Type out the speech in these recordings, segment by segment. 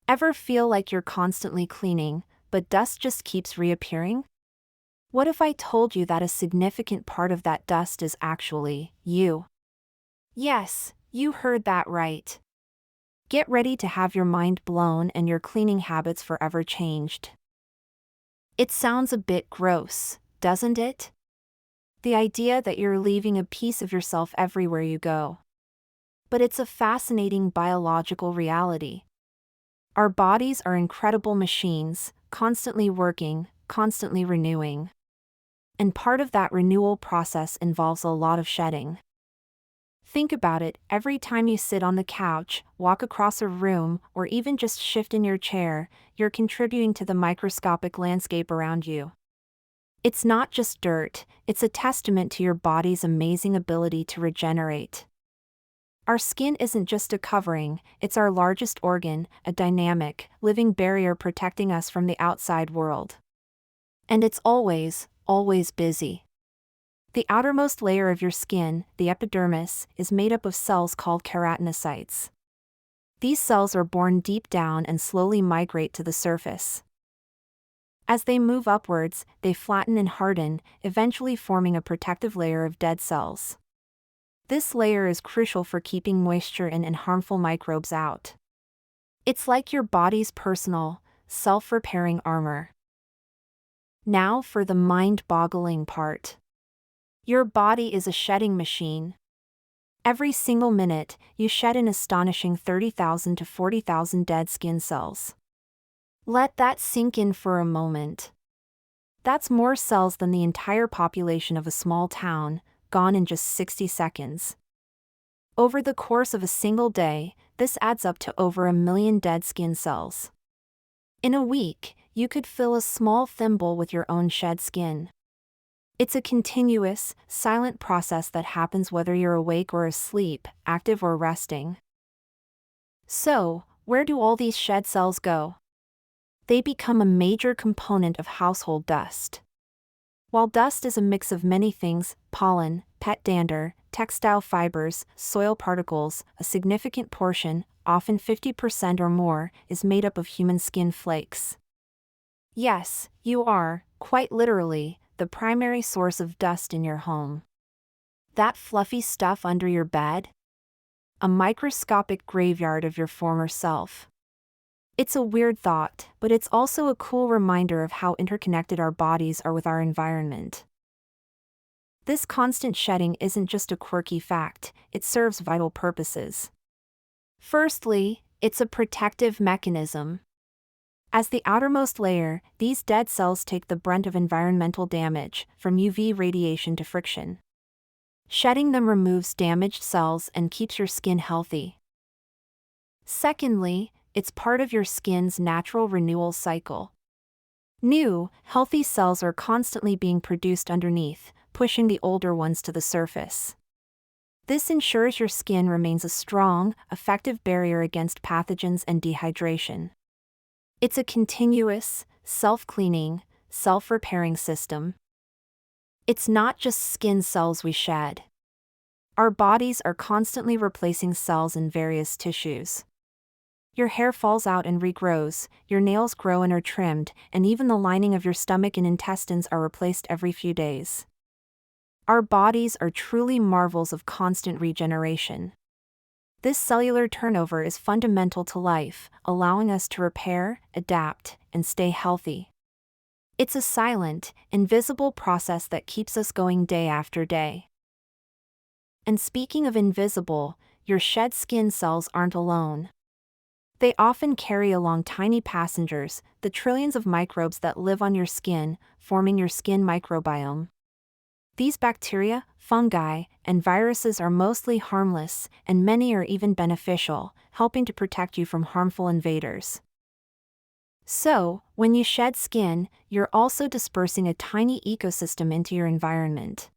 Ever feel like you're constantly cleaning, but dust just keeps reappearing? What if I told you that a significant part of that dust is actually you? Yes, you heard that right. Get ready to have your mind blown and your cleaning habits forever changed. It sounds a bit gross, doesn't it? The idea that you're leaving a piece of yourself everywhere you go. But it's a fascinating biological reality. Our bodies are incredible machines, constantly working, constantly renewing. And part of that renewal process involves a lot of shedding. Think about it, every time you sit on the couch, walk across a room, or even just shift in your chair, you're contributing to the microscopic landscape around you. It's not just dirt, it's a testament to your body's amazing ability to regenerate. Our skin isn't just a covering, it's our largest organ, a dynamic, living barrier protecting us from the outside world. And it's always busy. The outermost layer of your skin, the epidermis, is made up of cells called keratinocytes. These cells are born deep down and slowly migrate to the surface. As they move upwards, they flatten and harden, eventually forming a protective layer of dead cells. This layer is crucial for keeping moisture in and harmful microbes out. It's like your body's personal, self-repairing armor. Now for the mind-boggling part. Your body is a shedding machine. Every single minute, you shed an astonishing 30,000 to 40,000 dead skin cells. Let that sink in for a moment. That's more cells than the entire population of a small town, gone in just 60 seconds. Over the course of a single day, this adds up to over 1 million dead skin cells. In a week, you could fill a small thimble with your own shed skin. It's a continuous, silent process that happens whether you're awake or asleep, active or resting. So, where do all these shed cells go? They become a major component of household dust. While dust is a mix of many things, pollen, pet dander, textile fibers, soil particles, a significant portion, often 50% or more, is made up of human skin flakes. Yes, you are, quite literally, the primary source of dust in your home. That fluffy stuff under your bed? A microscopic graveyard of your former self. It's a weird thought, but it's also a cool reminder of how interconnected our bodies are with our environment. This constant shedding isn't just a quirky fact, it serves vital purposes. Firstly, it's a protective mechanism. As the outermost layer, these dead cells take the brunt of environmental damage, from UV radiation to friction. Shedding them removes damaged cells and keeps your skin healthy. Secondly, it's part of your skin's natural renewal cycle. New, healthy cells are constantly being produced underneath, pushing the older ones to the surface. This ensures your skin remains a strong, effective barrier against pathogens and dehydration. It's a continuous, self-cleaning, self-repairing system. It's not just skin cells we shed. Our bodies are constantly replacing cells in various tissues. Your hair falls out and regrows, your nails grow and are trimmed, and even the lining of your stomach and intestines are replaced every few days. Our bodies are truly marvels of constant regeneration. This cellular turnover is fundamental to life, allowing us to repair, adapt, and stay healthy. It's a silent, invisible process that keeps us going day after day. And speaking of invisible, your shed skin cells aren't alone. They often carry along tiny passengers, the trillions of microbes that live on your skin, forming your skin microbiome. These bacteria, fungi, and viruses are mostly harmless, and many are even beneficial, helping to protect you from harmful invaders. So, when you shed skin, you're also dispersing a tiny ecosystem into your environment.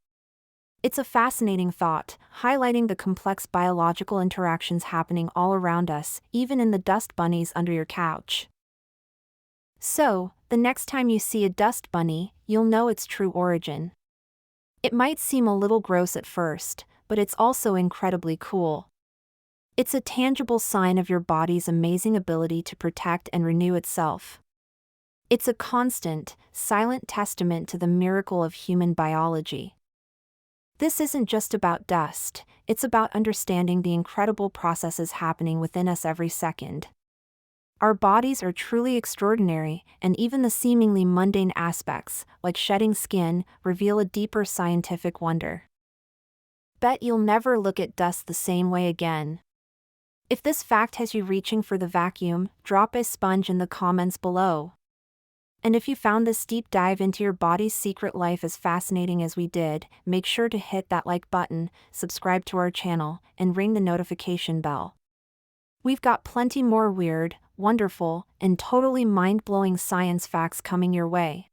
It's a fascinating thought, highlighting the complex biological interactions happening all around us, even in the dust bunnies under your couch. So, the next time you see a dust bunny, you'll know its true origin. It might seem a little gross at first, but it's also incredibly cool. It's a tangible sign of your body's amazing ability to protect and renew itself. It's a constant, silent testament to the miracle of human biology. This isn't just about dust, it's about understanding the incredible processes happening within us every second. Our bodies are truly extraordinary, and even the seemingly mundane aspects, like shedding skin, reveal a deeper scientific wonder. Bet you'll never look at dust the same way again. If this fact has you reaching for the vacuum, drop a sponge in the comments below. And if you found this deep dive into your body's secret life as fascinating as we did, make sure to hit that like button, subscribe to our channel, and ring the notification bell. We've got plenty more weird, wonderful, and totally mind-blowing science facts coming your way.